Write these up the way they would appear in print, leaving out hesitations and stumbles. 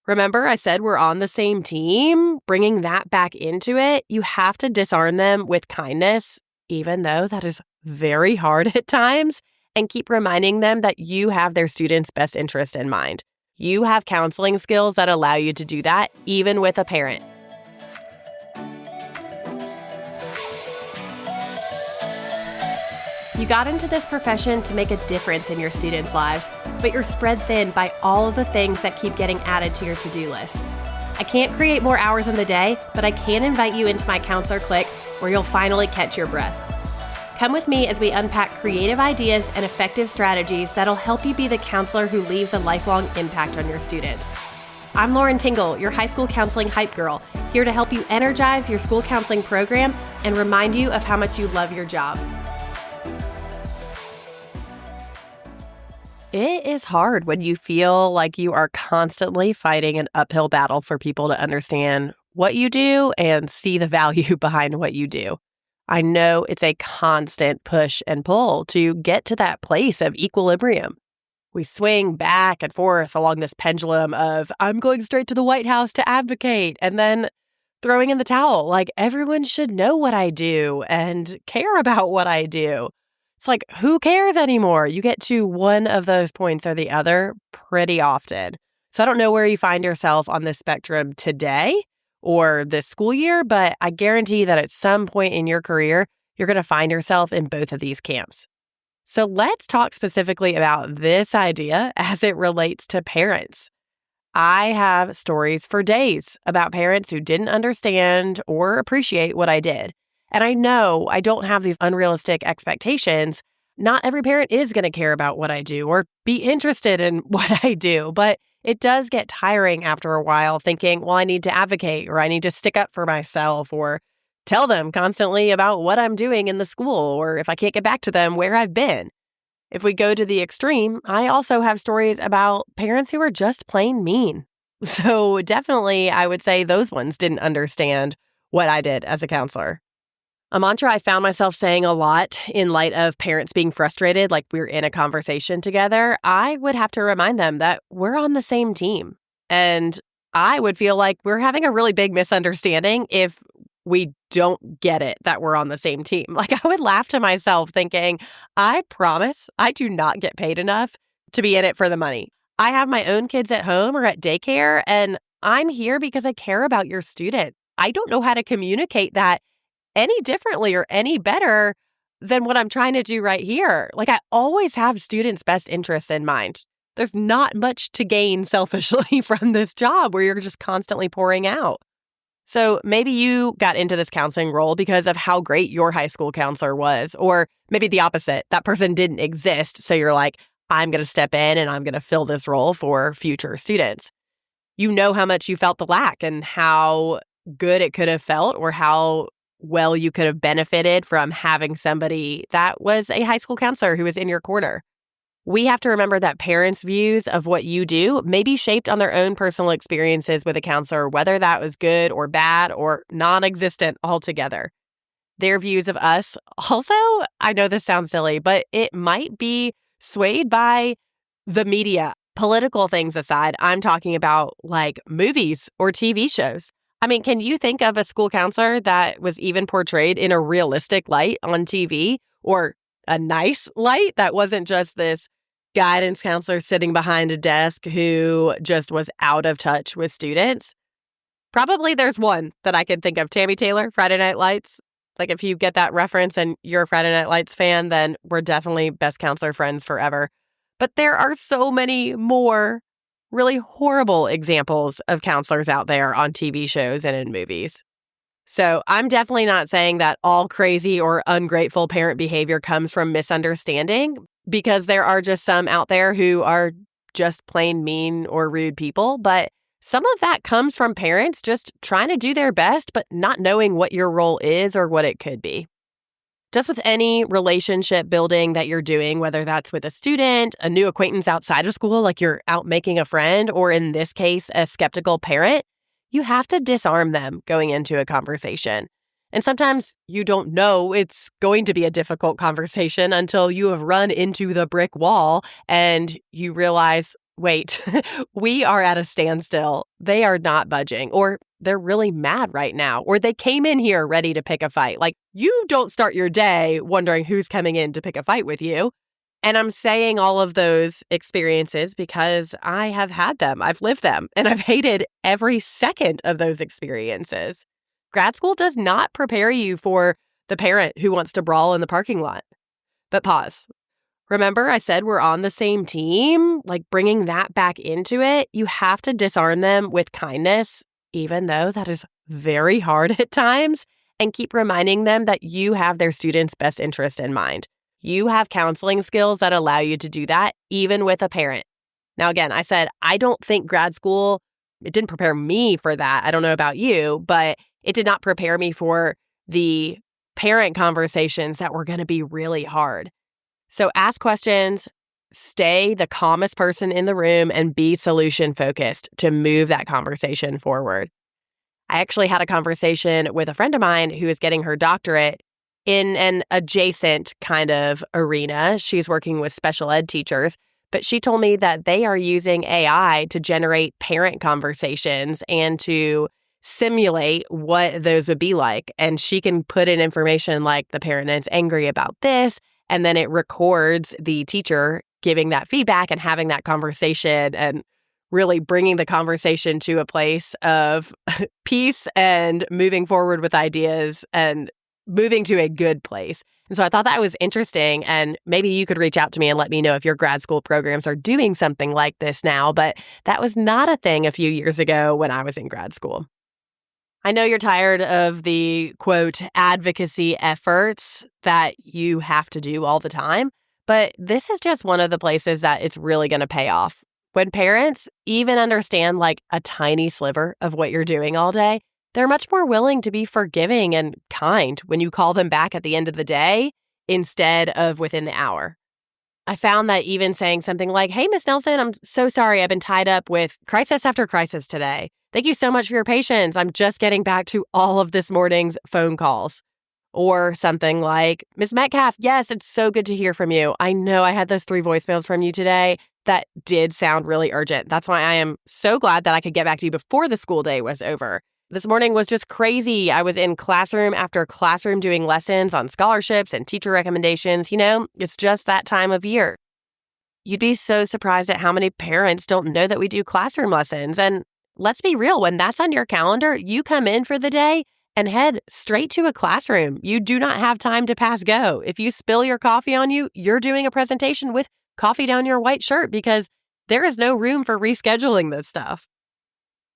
Remember, I said we're on the same team? Bringing that back into it, you have to disarm them with kindness, even though that is very hard at times, and keep reminding them that you have their students' best interest in mind. You have counseling skills that allow you to do that, even with a parent. You got into this profession to make a difference in your students' lives, but you're spread thin by all of the things that keep getting added to your to-do list. I can't create more hours in the day, but I can invite you into my Counselor Click where you'll finally catch your breath. Come with me as we unpack creative ideas and effective strategies that'll help you be the counselor who leaves a lifelong impact on your students. I'm Lauren Tingle, your high school counseling hype girl, here to help you energize your school counseling program and remind you of how much you love your job. It is hard when you feel like you are constantly fighting an uphill battle for people to understand what you do and see the value behind what you do. I know it's a constant push and pull to get to that place of equilibrium. We swing back and forth along this pendulum of, I'm going straight to the White House to advocate, and then throwing in the towel, like everyone should know what I do and care about what I do. It's like, who cares anymore? You get to one of those points or the other pretty often. So I don't know where you find yourself on this spectrum today or this school year, but I guarantee that at some point in your career, you're going to find yourself in both of these camps. So let's talk specifically about this idea as it relates to parents. I have stories for days about parents who didn't understand or appreciate what I did. And I know I don't have these unrealistic expectations. Not every parent is going to care about what I do or be interested in what I do, but it does get tiring after a while thinking, well, I need to advocate or I need to stick up for myself or tell them constantly about what I'm doing in the school or if I can't get back to them where I've been. If we go to the extreme, I also have stories about parents who are just plain mean. So definitely, I would say those ones didn't understand what I did as a counselor. A mantra I found myself saying a lot in light of parents being frustrated, like we're in a conversation together, I would have to remind them that we're on the same team. And I would feel like we're having a really big misunderstanding if we don't get it that we're on the same team. Like I would laugh to myself thinking, I promise I do not get paid enough to be in it for the money. I have my own kids at home or at daycare, and I'm here because I care about your student. I don't know how to communicate that any differently or any better than what I'm trying to do right here. Like I always have students' best interests in mind. There's not much to gain selfishly from this job where you're just constantly pouring out. So maybe you got into this counseling role because of how great your high school counselor was, or maybe the opposite. That person didn't exist. So you're like, I'm going to step in and I'm going to fill this role for future students. You know how much you felt the lack and how good it could have felt or how well you could have benefited from having somebody that was a high school counselor who was in your corner. We have to remember that parents' views of what you do may be shaped on their own personal experiences with a counselor, whether that was good or bad or non-existent altogether. Their views of us also, I know this sounds silly, but it might be swayed by the media. Political things aside, I'm talking about like movies or TV shows. I mean, can you think of a school counselor that was even portrayed in a realistic light on TV or a nice light that wasn't just this guidance counselor sitting behind a desk who just was out of touch with students? Probably there's one that I can think of. Tammy Taylor, Friday Night Lights. Like if you get that reference and you're a Friday Night Lights fan, then we're definitely best counselor friends forever. But there are so many more really horrible examples of counselors out there on TV shows and in movies. So I'm definitely not saying that all crazy or ungrateful parent behavior comes from misunderstanding, because there are just some out there who are just plain mean or rude people. But some of that comes from parents just trying to do their best, but not knowing what your role is or what it could be. Just with any relationship building that you're doing, whether that's with a student, a new acquaintance outside of school, like you're out making a friend, or in this case, a skeptical parent, you have to disarm them going into a conversation. And sometimes you don't know it's going to be a difficult conversation until you have run into the brick wall and you realize, wait, we are at a standstill. They are not budging, or they're really mad right now, or they came in here ready to pick a fight. Like, you don't start your day wondering who's coming in to pick a fight with you. And I'm saying all of those experiences because I have had them, I've lived them, and I've hated every second of those experiences. Grad school does not prepare you for the parent who wants to brawl in the parking lot. But pause. Remember, I said we're on the same team? Like, bringing that back into it, you have to disarm them with kindness, even though that is very hard at times, and keep reminding them that you have their students' best interest in mind. You have counseling skills that allow you to do that, even with a parent. Now, again, I said, I don't think grad school, it didn't prepare me for that. I don't know about you, but it did not prepare me for the parent conversations that were going to be really hard. So ask questions, stay the calmest person in the room, and be solution focused to move that conversation forward. I actually had a conversation with a friend of mine who is getting her doctorate in an adjacent kind of arena. She's working with special ed teachers, but she told me that they are using AI to generate parent conversations and to simulate what those would be like. And she can put in information like the parent is angry about this, and then it records the teacher giving that feedback and having that conversation and really bringing the conversation to a place of peace and moving forward with ideas and moving to a good place. And so I thought that was interesting. And maybe you could reach out to me and let me know if your grad school programs are doing something like this now. But that was not a thing a few years ago when I was in grad school. I know you're tired of the, quote, advocacy efforts that you have to do all the time, but this is just one of the places that it's really going to pay off. When parents even understand like a tiny sliver of what you're doing all day, they're much more willing to be forgiving and kind when you call them back at the end of the day instead of within the hour. I found that even saying something like, "Hey, Miss Nelson, I'm so sorry I've been tied up with crisis after crisis today. Thank you so much for your patience. I'm just getting back to all of this morning's phone calls." Or something like, "Miss Metcalf, yes, it's so good to hear from you. I know I had those 3 voicemails from you today that did sound really urgent. That's why I am so glad that I could get back to you before the school day was over. This morning was just crazy. I was in classroom after classroom doing lessons on scholarships and teacher recommendations. You know, it's just that time of year." You'd be so surprised at how many parents don't know that we do classroom lessons. And let's be real, when that's on your calendar, you come in for the day and head straight to a classroom. You do not have time to pass go. If you spill your coffee on you, you're doing a presentation with coffee down your white shirt because there is no room for rescheduling this stuff.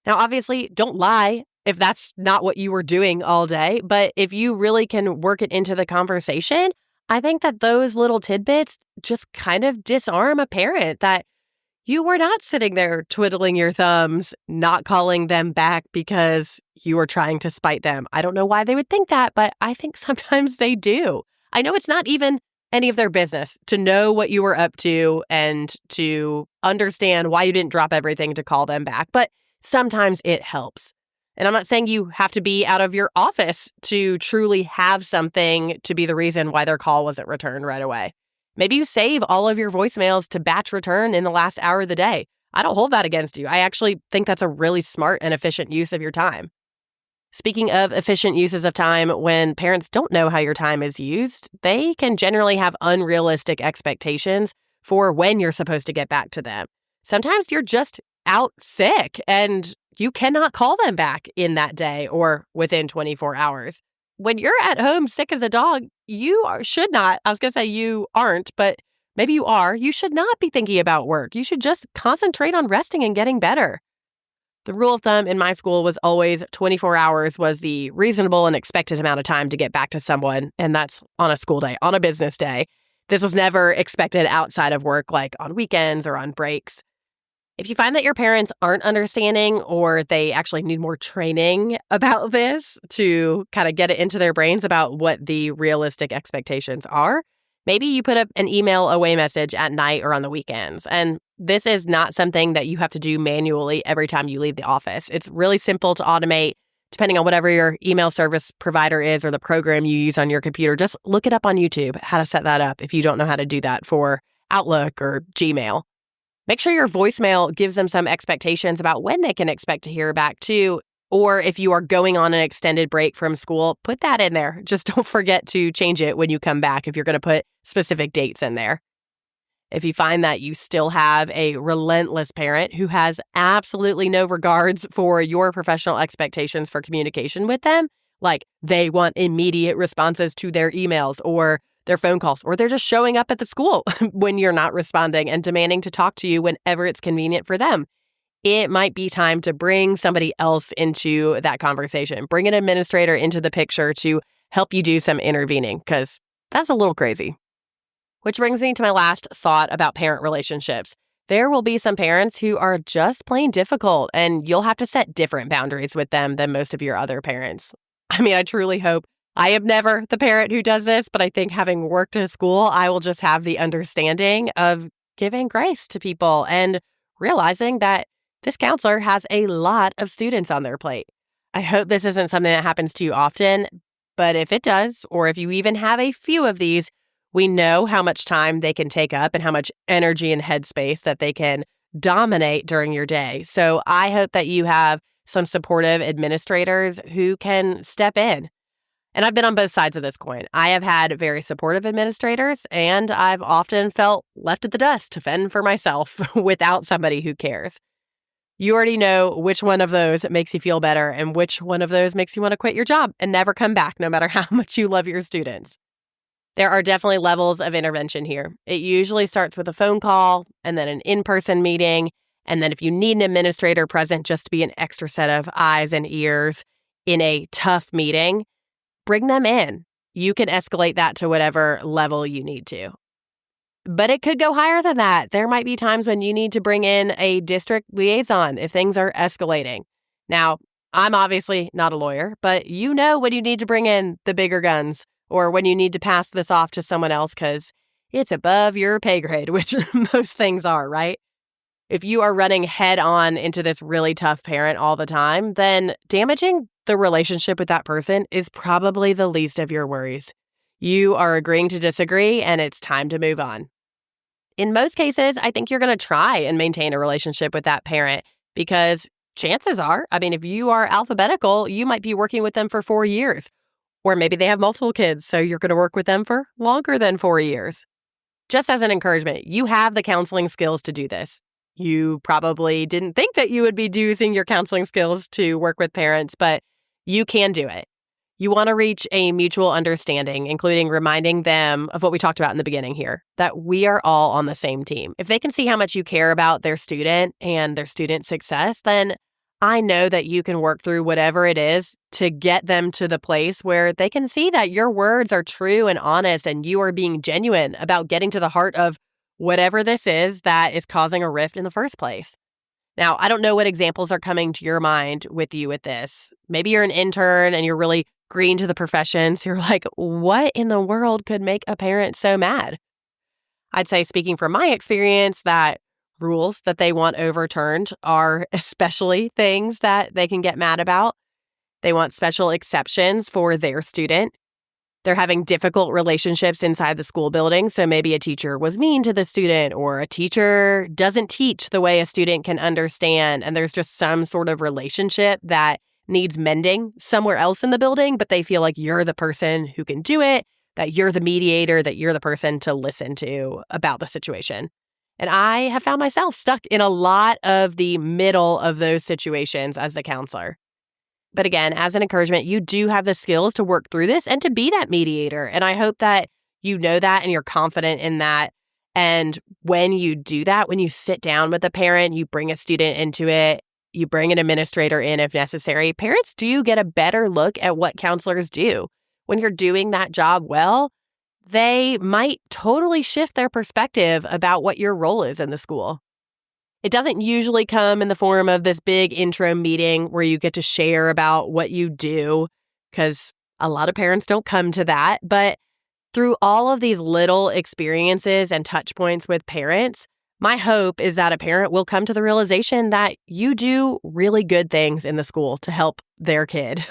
Now, obviously, don't lie if that's not what you were doing all day, but if you really can work it into the conversation, I think that those little tidbits just kind of disarm a parent that you were not sitting there twiddling your thumbs, not calling them back because you were trying to spite them. I don't know why they would think that, but I think sometimes they do. I know it's not even any of their business to know what you were up to and to understand why you didn't drop everything to call them back, but sometimes it helps. And I'm not saying you have to be out of your office to truly have something to be the reason why their call wasn't returned right away. Maybe you save all of your voicemails to batch return in the last hour of the day. I don't hold that against you. I actually think that's a really smart and efficient use of your time. Speaking of efficient uses of time, when parents don't know how your time is used, they can generally have unrealistic expectations for when you're supposed to get back to them. Sometimes you're just out sick and you cannot call them back in that day or within 24 hours. When you're at home sick as a dog, should not, I was going to say you aren't, but maybe you are. You should not be thinking about work. You should just concentrate on resting and getting better. The rule of thumb in my school was always 24 hours was the reasonable and expected amount of time to get back to someone, and that's on a school day, on a business day. This was never expected outside of work, like on weekends or on breaks. If you find that your parents aren't understanding or they actually need more training about this to kind of get it into their brains about what the realistic expectations are, maybe you put up an email away message at night or on the weekends. And this is not something that you have to do manually every time you leave the office. It's really simple to automate depending on whatever your email service provider is or the program you use on your computer. Just look it up on YouTube, how to set that up if you don't know how to do that for Outlook or Gmail. Make sure your voicemail gives them some expectations about when they can expect to hear back too. Or if you are going on an extended break from school, put that in there. Just don't forget to change it when you come back if you're going to put specific dates in there. If you find that you still have a relentless parent who has absolutely no regards for your professional expectations for communication with them, like they want immediate responses to their emails or their phone calls, or they're just showing up at the school when you're not responding and demanding to talk to you whenever it's convenient for them, it might be time to bring somebody else into that conversation. Bring an administrator into the picture to help you do some intervening, because that's a little crazy. Which brings me to my last thought about parent relationships. There will be some parents who are just plain difficult, and you'll have to set different boundaries with them than most of your other parents. I mean, I truly hope I am never the parent who does this, but I think having worked at a school, I will just have the understanding of giving grace to people and realizing that this counselor has a lot of students on their plate. I hope this isn't something that happens to you often, but if it does, or if you even have a few of these, we know how much time they can take up and how much energy and headspace that they can dominate during your day. So I hope that you have some supportive administrators who can step in. And I've been on both sides of this coin. I have had very supportive administrators, and I've often felt left at the dust to fend for myself without somebody who cares. You already know which one of those makes you feel better and which one of those makes you want to quit your job and never come back, no matter how much you love your students. There are definitely levels of intervention here. It usually starts with a phone call and then an in-person meeting. And then if you need an administrator present just to be an extra set of eyes and ears in a tough meeting, bring them in. You can escalate that to whatever level you need to. But it could go higher than that. There might be times when you need to bring in a district liaison if things are escalating. Now, I'm obviously not a lawyer, but you know when you need to bring in the bigger guns, or when you need to pass this off to someone else because it's above your pay grade, which most things are, right? If you are running head on into this really tough parent all the time, then damaging the relationship with that person is probably the least of your worries. You are agreeing to disagree, and it's time to move on. In most cases, I think you're going to try and maintain a relationship with that parent because chances are, if you are alphabetical, you might be working with them for 4 years. Or maybe they have multiple kids, so you're going to work with them for longer than 4 years. Just as an encouragement, you have the counseling skills to do this. You probably didn't think that you would be using your counseling skills to work with parents, but you can do it. You want to reach a mutual understanding, including reminding them of what we talked about in the beginning here, that we are all on the same team. If they can see how much you care about their student and their student success, then I know that you can work through whatever it is to get them to the place where they can see that your words are true and honest and you are being genuine about getting to the heart of whatever this is that is causing a rift in the first place. Now, I don't know what examples are coming to your mind with you with this. Maybe you're an intern and you're really green to the profession. So you're like, what in the world could make a parent so mad? I'd say, speaking from my experience, that rules that they want overturned are especially things that they can get mad about. They want special exceptions for their student. They're having difficult relationships inside the school building. So maybe a teacher was mean to the student, or a teacher doesn't teach the way a student can understand. And there's just some sort of relationship that needs mending somewhere else in the building, but they feel like you're the person who can do it, that you're the mediator, that you're the person to listen to about the situation. And I have found myself stuck in a lot of the middle of those situations as the counselor. But again, as an encouragement, you do have the skills to work through this and to be that mediator. And I hope that you know that and you're confident in that. And when you do that, when you sit down with a parent, you bring a student into it, you bring an administrator in if necessary, parents do get a better look at what counselors do. When you're doing that job well, they might totally shift their perspective about what your role is in the school. It doesn't usually come in the form of this big intro meeting where you get to share about what you do, because a lot of parents don't come to that. But through all of these little experiences and touch points with parents, my hope is that a parent will come to the realization that you do really good things in the school to help their kid.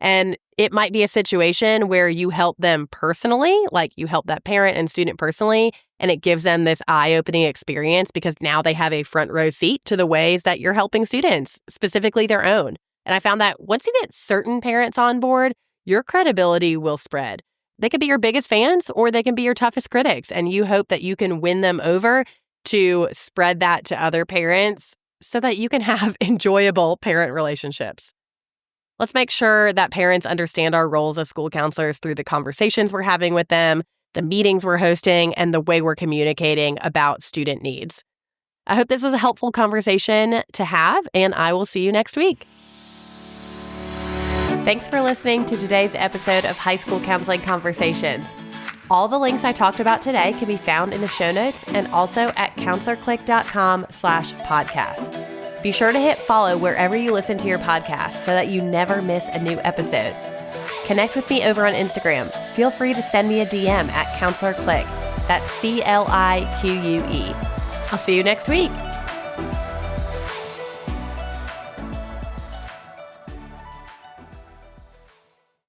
And it might be a situation where you help them personally, like you help that parent and student personally, And it gives them this eye-opening experience because now they have a front row seat to the ways that you're helping students, specifically their own. And I found that once you get certain parents on board, your credibility will spread. They can be your biggest fans or they can be your toughest critics. And you hope that you can win them over to spread that to other parents so that you can have enjoyable parent relationships. Let's make sure that parents understand our roles as school counselors through the conversations we're having with them, the meetings we're hosting, and the way we're communicating about student needs. I hope this was a helpful conversation to have, and I will see you next week. Thanks for listening to today's episode of High School Counseling Conversations. All the links I talked about today can be found in the show notes and also at counselorclick.com/podcast. Be sure to hit follow wherever you listen to your podcast so that you never miss a new episode. Connect with me over on Instagram. Feel free to send me a DM at counselorclick. That's CLIQUE. I'll see you next week.